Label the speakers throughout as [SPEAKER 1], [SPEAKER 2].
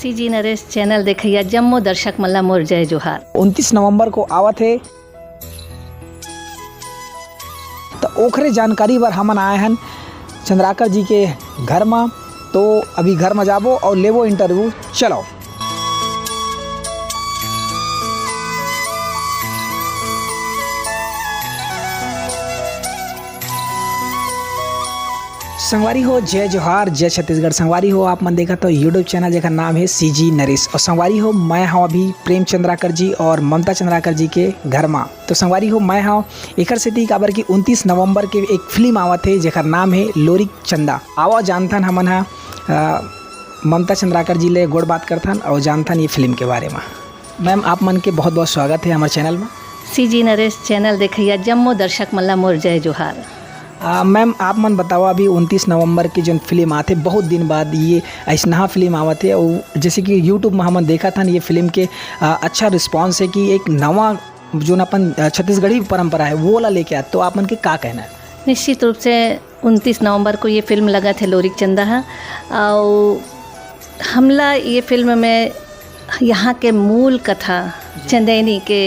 [SPEAKER 1] CG Naresh channel देखिए जम्मू दर्शक मल्ला मोर जय जोहार।
[SPEAKER 2] 29 नवंबर को आवत है तो ओखरे जानकारी बर हमन आए हैं चंद्राकर जी के घर में। तो अभी घर में जाबो और लेवो इंटरव्यू। चलो संगवारी हो जय जोहार जय छत्तीसगढ़। संगवारी हो आप मन देखा तो यूट्यूब चैनल जेकर नाम है सीजी नरेश। और संगवारी हो मैं हाँ अभी प्रेम चंद्राकर जी और ममता चंद्राकर जी के घर में। तो संगवारी हो मैं हाँ एकर सेती काबर की 29 नवंबर के एक फिल्म आवत है जेकर नाम है लोरिक चंदा। आवा जानथन हमन हाँ ममता चंद्राकर जी ले गोड़ बात करथन और जानथन ये फिल्म के बारे में। मैम आप मन के बहुत बहुत स्वागत है हमारे चैनल में।
[SPEAKER 1] सीजी नरेश चैनल देखिए जम्मू दर्शक मल्ला मोर जय जोहार।
[SPEAKER 2] मैम आप मन बताओ अभी 29 नवंबर की जो फिल्म आते बहुत दिन बाद ये ऐसा फिल्म आवत है और जैसे कि यूट्यूब में हमन देखा था ये फिल्म के अच्छा रिस्पांस है कि एक नवा जो अपन छत्तीसगढ़ी परंपरा है वो ला लेके आते। तो आप मन के का कहना है?
[SPEAKER 1] निश्चित रूप से 29 नवंबर को ये फिल्म लगा थे लोरिक चंदा है और हमला ये फिल्म में यहाँ के मूल कथा चंदैनी के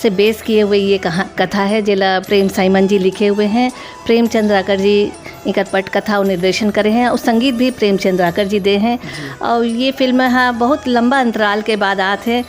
[SPEAKER 1] से बेस किए हुए ये कथा है जिला प्रेम साइमन जी लिखे हुए हैं। प्रेम चंद्राकर जी एक पट कथा और निर्देशन करे हैं और संगीत भी प्रेम चंद्राकर जी दे हैं। और ये फिल्म हाँ बहुत लंबा अंतराल के बाद आत है।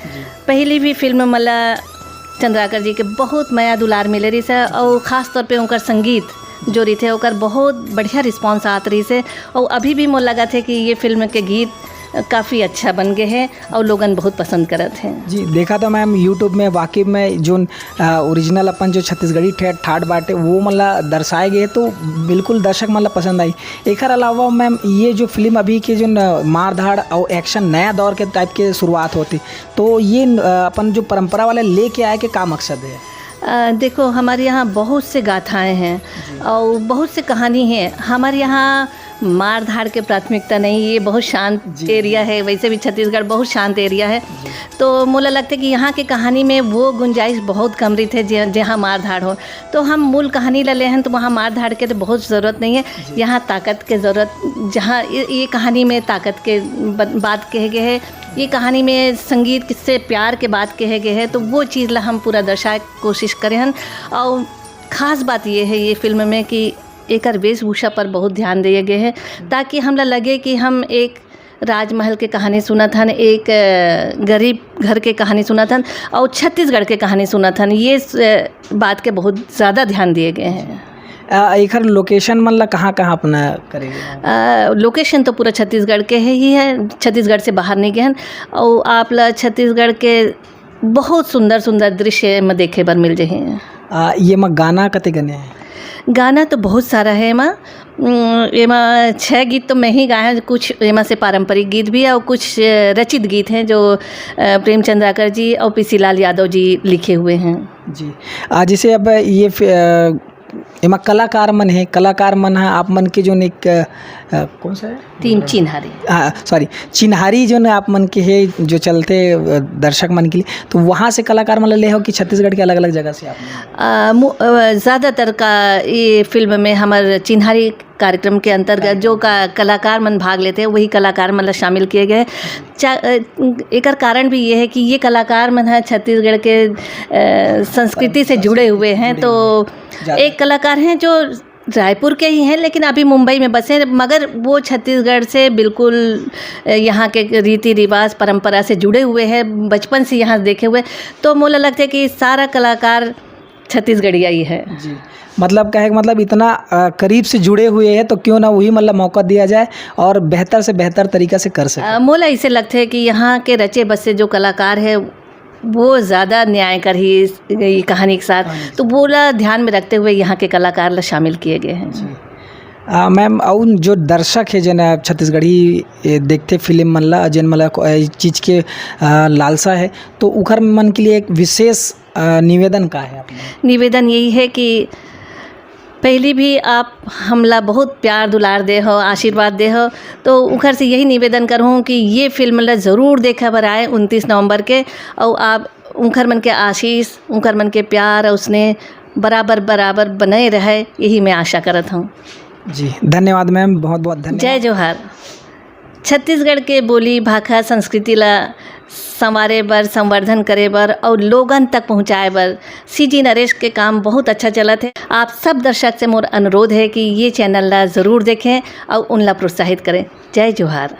[SPEAKER 1] पहली भी फिल्म मला चंद्राकर जी के बहुत माया दुलार मिले रही से और ख़ास तौर पे उनका संगीत जो रही थे ओकर बहुत बढ़िया रिस्पांस आत रही से। और अभी भी मोल लगा थे कि ये फिल्म के गीत काफ़ी अच्छा बन गए हैं और लोगन बहुत पसंद करत हैं। जी
[SPEAKER 2] देखा तो मैम यूट्यूब में वाकई में जो ओरिजिनल अपन जो छत्तीसगढ़ी ठाट बाटे वो मतलब दर्शाए गए तो बिल्कुल दर्शक मतलब पसंद आई। एक अलावा मैम ये जो फिल्म अभी के जो मार धाड़ और एक्शन नया दौर के टाइप के शुरुआत होती तो ये अपन जो परंपरा वाले लेके आए के का मकसद है?
[SPEAKER 1] देखो हमारे यहाँ बहुत से गाथाएँ हैं और बहुत से कहानी है। हमारे यहाँ मार धाड़ के प्राथमिकता नहीं, ये बहुत शांत एरिया है। वैसे भी छत्तीसगढ़ बहुत शांत एरिया है तो मुझे लगता है कि यहाँ की कहानी में वो गुंजाइश बहुत कम रही थे जहाँ मार धाड़ हो। तो हम मूल कहानी ले हैं तो वहाँ मार धाड़ के तो बहुत ज़रूरत नहीं है। यहाँ ताकत के ज़रूरत, जहाँ ये कहानी में ताकत के बात कहे गए है, ये कहानी में संगीत किससे प्यार के बात कहे गए हैं तो वो चीज़ ला हम पूरा दर्शाए कोशिश करें हैं। और ख़ास बात ये है ये फिल्म में कि एक वेशभूषा पर बहुत ध्यान दिए गए हैं ताकि हमरा लगे कि हम एक राजमहल के कहानी सुना था, एक गरीब घर के कहानी सुना था और छत्तीसगढ़ के कहानी सुना था। ये बात के बहुत ज़्यादा ध्यान दिए गए हैं।
[SPEAKER 2] एक लोकेशन मतलब कहाँ अपना करेंगे?
[SPEAKER 1] लोकेशन तो पूरा छत्तीसगढ़ के ही है, छत्तीसगढ़ से बाहर नहीं गए हैं। और आप ला छत्तीसगढ़ के बहुत सुंदर सुंदर दृश्य में देखे बर मिल रहे हैं।
[SPEAKER 2] ये में गाना कते गने हैं?
[SPEAKER 1] गाना तो बहुत सारा है एमा 6 गीत तो मैं ही गाए हैं। कुछ एमा से पारंपरिक गीत भी है और कुछ रचित गीत हैं जो प्रेम चंद्राकर जी और पीसी लाल यादव जी लिखे हुए हैं। जी
[SPEAKER 2] जैसे अब ये एमा कलाकार मन है, कलाकार मन है आप मन के जो एक कौन सा है?
[SPEAKER 1] टीम चिन्हारी।
[SPEAKER 2] सॉरी चिन्हारी जो आप मन के है जो चलते दर्शक मन के लिए तो वहाँ से कलाकार मतलब ले हो कि छत्तीसगढ़ के अलग अलग जगह से आप?
[SPEAKER 1] ज़्यादातर का ये फिल्म में हमारे चिन्हारी कार्यक्रम के अंतर्गत जो कलाकार मन भाग लेते हैं वही कलाकार मतलब शामिल किए गए। एक कारण भी ये है कि ये कलाकार मन है छत्तीसगढ़ के संस्कृति से जुड़े हुए हैं। तो एक कलाकार हैं जो रायपुर के ही हैं लेकिन अभी मुंबई में बसे, मगर वो छत्तीसगढ़ से बिल्कुल यहाँ के रीति रिवाज परंपरा से जुड़े हुए हैं, बचपन से यहाँ देखे हुए। तो मुझे लगता है कि सारा कलाकार छत्तीसगढ़िया ही है। जी
[SPEAKER 2] मतलब कहे मतलब इतना करीब से जुड़े हुए हैं तो क्यों ना वही मतलब मौका दिया जाए और बेहतर से बेहतर तरीक़ा से कर सके।
[SPEAKER 1] मोला ऐसे लगता है कि यहाँ के रचे बसे जो कलाकार है वो ज़्यादा न्याय कर ही कहानी के साथ, तो बोला ध्यान में रखते हुए यहाँ के कलाकार ला शामिल किए गए हैं।
[SPEAKER 2] मैम और जो दर्शक है जन छत्तीसगढ़ी देखते फिल्म मन ला जन मतलब चीज़ के लालसा है तो उखर मन के लिए एक विशेष निवेदन का है?
[SPEAKER 1] निवेदन यही है कि पहली भी आप हमला बहुत प्यार दुलार दे हो, आशीर्वाद दे हो, तो उखर से यही निवेदन करूँ कि ये फिल्म ला ज़रूर देखा बर आए 29 नवंबर के। और आप उखर मन के आशीष, उखर मन के प्यार और उसने बराबर बने रहे, यही मैं आशा करत हूँ।
[SPEAKER 2] जी धन्यवाद मैम, बहुत बहुत धन्यवाद।
[SPEAKER 1] जय जोहार। छत्तीसगढ़ के बोली भाषा संस्कृति ला संवारे बर, संवर्धन करे बर और लोगन तक पहुँचाए बर सीजी नरेश के काम बहुत अच्छा चलत है। आप सब दर्शक से मोर अनुरोध है कि ये चैनल ला ज़रूर देखें और उनला प्रोत्साहित करें। जय जोहार।